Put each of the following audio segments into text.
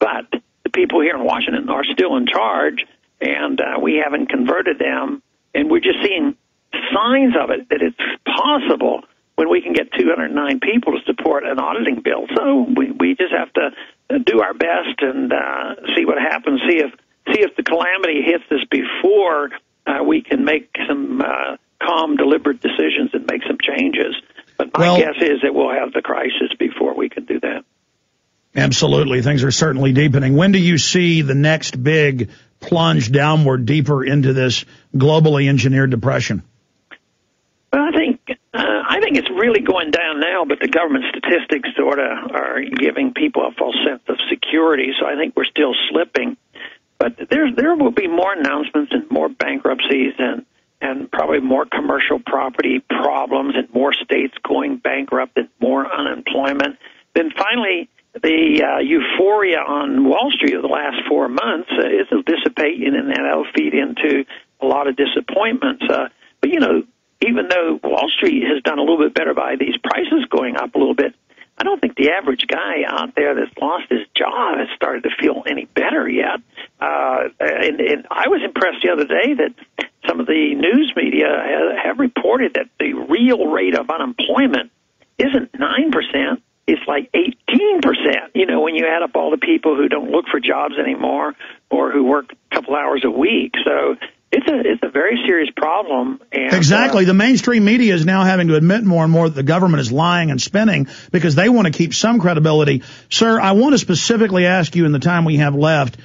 but the people here in Washington are still in charge, and we haven't converted them, and we're just seeing signs of it, that it's possible when we can get 209 people to support an auditing bill. So we just have to do our best and see what happens, see if the calamity hits us before we can make some calm, deliberate decisions and make some changes. But my guess is that we'll have the crisis before we can do that. Absolutely. Things are certainly deepening. When do you see the next big plunge downward, deeper into this globally engineered depression? Well, I think it's really going down now, but the government statistics sort of are giving people a false sense of security, so I think we're still slipping. But there will be more announcements and more bankruptcies and probably more commercial property problems and more states going bankrupt and more unemployment. Then finally, the euphoria on Wall Street of the last 4 months it'll dissipate, and then that'll feed into a lot of disappointments. But, you know, even though Wall Street has done a little bit better by these prices going up a little bit, I don't think the average guy out there that's lost his job has started to feel any better yet. And I was impressed the other day that some of the news media have reported that the real rate of unemployment isn't 9%. It's like 18%, you know, when you add up all the people who don't look for jobs anymore or who work a couple hours a week. So it's a very serious problem. And, exactly. The mainstream media is now having to admit more and more that the government is lying and spinning because they want to keep some credibility. Sir, I want to specifically ask you in the time we have left,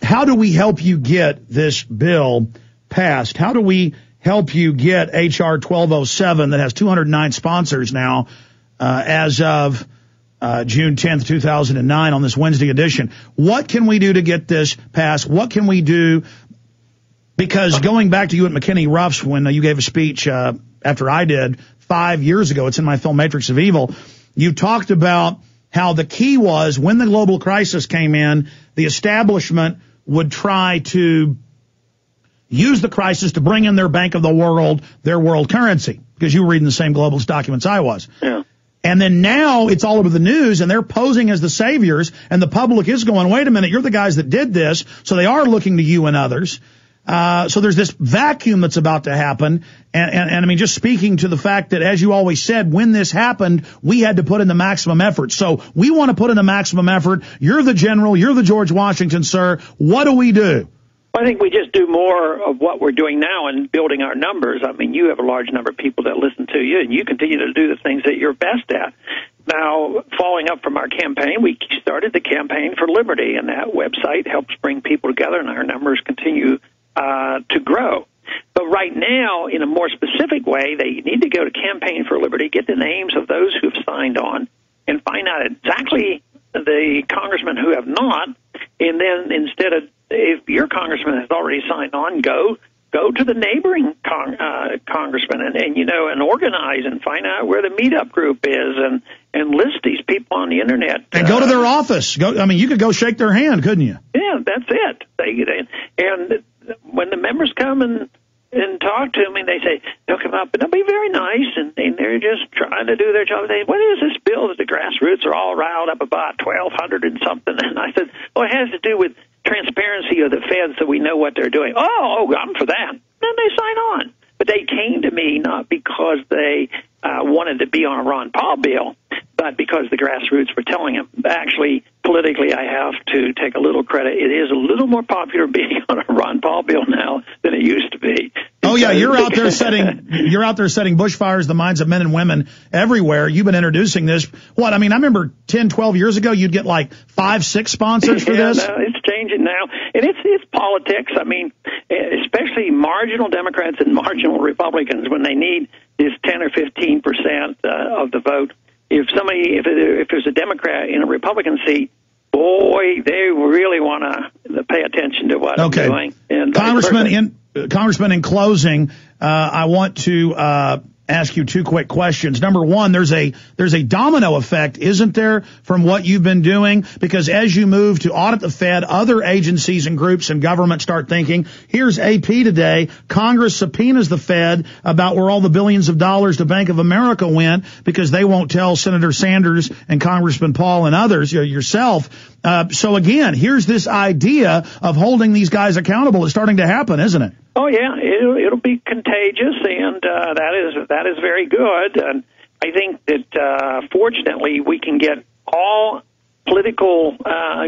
how do we help you get this bill passed? How do we help you get H.R. 1207 that has 209 sponsors now as of June 10th, 2009 on this Wednesday edition? What can we do to get this passed? What can we do? Because going back to you at McKinney-Ruff's when you gave a speech after I did 5 years ago, it's in my film Matrix of Evil, you talked about how the key was when the global crisis came in, the establishment would try to use the crisis to bring in their Bank of the World, their world currency, because you were reading the same globalist documents I was. Yeah. And then now it's all over the news, and they're posing as the saviors, and the public is going, wait a minute, you're the guys that did this, so they are looking to you and others. So there's this vacuum that's about to happen. And I mean, just speaking to the fact that, as you always said, when this happened, we had to put in the maximum effort. So we want to put in the maximum effort. You're the general. You're the George Washington, sir. What do we do? I think we just do more of what we're doing now and building our numbers. I mean, you have a large number of people that listen to you, and you continue to do the things that you're best at. Now, following up from our campaign, we started the Campaign for Liberty, and that website helps bring people together, and our numbers continue to grow. But right now, in a more specific way, they need to go to Campaign for Liberty, get the names of those who have signed on, and find out exactly the congressmen who have not. And then instead of, if your congressman has already signed on, go to the neighboring congressman and organize and find out where the meetup group is and list these people on the internet. And go to their office. You could go shake their hand, couldn't you? Yeah, that's it. And when the members come and talk to me, they say, they'll come up, and they'll be very nice, and they're just trying to do their job. They say, what is this bill that the grassroots are all riled up about, 1,200 and something? And I said, well, it has to do with transparency of the feds so we know what they're doing. Oh, I'm for that. Then they sign on. But they came to me not because they wanted to be on a Ron Paul bill, but because the grassroots were telling them. Actually, politically, I have to take a little credit. It is a little more popular being on a Ron Paul bill now than it used to be. Oh yeah, you're out there setting bushfires in the minds of men and women everywhere. You've been introducing this. I remember 10, 12 years ago, you'd get like 5, 6 sponsors for this. No, it's changing now, and it's politics. I mean, especially marginal Democrats and marginal Republicans, when they need this 10 or 15% of the vote. If there's a Democrat in a Republican seat, boy, they really want to pay attention to what I'm doing. And Congressman, in closing, I want to ask you two quick questions. Number one, there's a domino effect, isn't there, from what you've been doing? Because as you move to audit the Fed, other agencies and groups and government start thinking, here's AP today, Congress subpoenas the Fed about where all the billions of dollars to Bank of America went because they won't tell Senator Sanders and Congressman Paul and others, yourself. So again, here's this idea of holding these guys accountable. It's starting to happen, isn't it? Oh yeah, it'll be contagious, and that is very good. And I think that fortunately we can get all political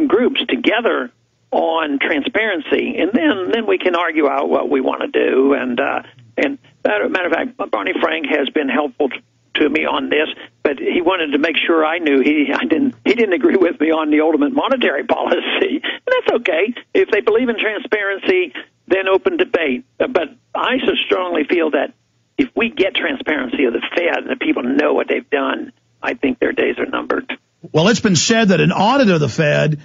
groups together on transparency, and then we can argue out what we want to do. And matter of fact, Barney Frank has been helpful to me on this, but he wanted to make sure I knew he didn't agree with me on the ultimate monetary policy, and that's okay. If they believe in transparency, then open debate. But I so strongly feel that if we get transparency of the Fed and the people know what they've done, I think their days are numbered. Well, it's been said that an audit of the Fed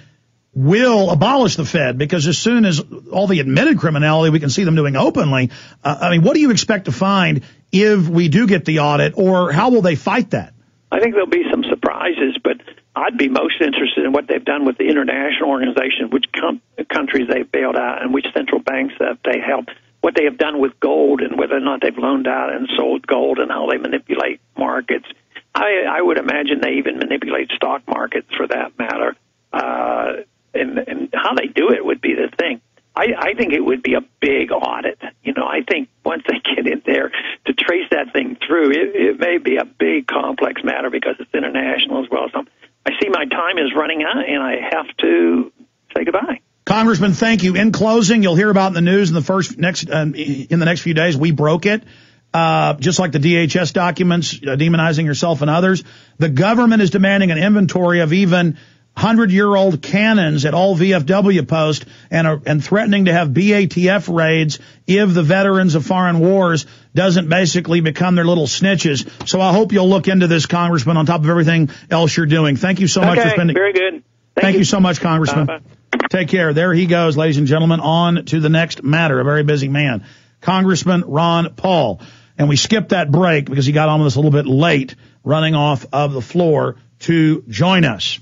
will abolish the Fed, because as soon as all the admitted criminality we can see them doing openly, I mean, what do you expect to find if we do get the audit, or how will they fight that? I think there'll be some surprises, but I'd be most interested in what they've done with the international organization, which countries they've bailed out and which central banks that they helped, what they have done with gold and whether or not they've loaned out and sold gold and how they manipulate markets. I would imagine they even manipulate stock markets for that matter. And how they do it would be the thing. I think it would be a big audit. I think once they get in there to trace that thing through, it may be a big, complex matter because it's international as well. So I see my time is running out, and I have to say goodbye. Congressman, thank you. In closing, you'll hear about in the news in the next few days. We broke it. Just like the DHS documents demonizing yourself and others. The government is demanding an inventory of even 100-year-old cannons at all VFW posts and threatening to have BATF raids if the veterans of foreign wars doesn't basically become their little snitches. So I hope you'll look into this, Congressman, on top of everything else you're doing. Thank you so much for spending. Very good. Thank you so much, Congressman. Bye. Take care. There he goes, ladies and gentlemen. On to the next matter. A very busy man, Congressman Ron Paul. And we skipped that break because he got on with us a little bit late, running off of the floor to join us.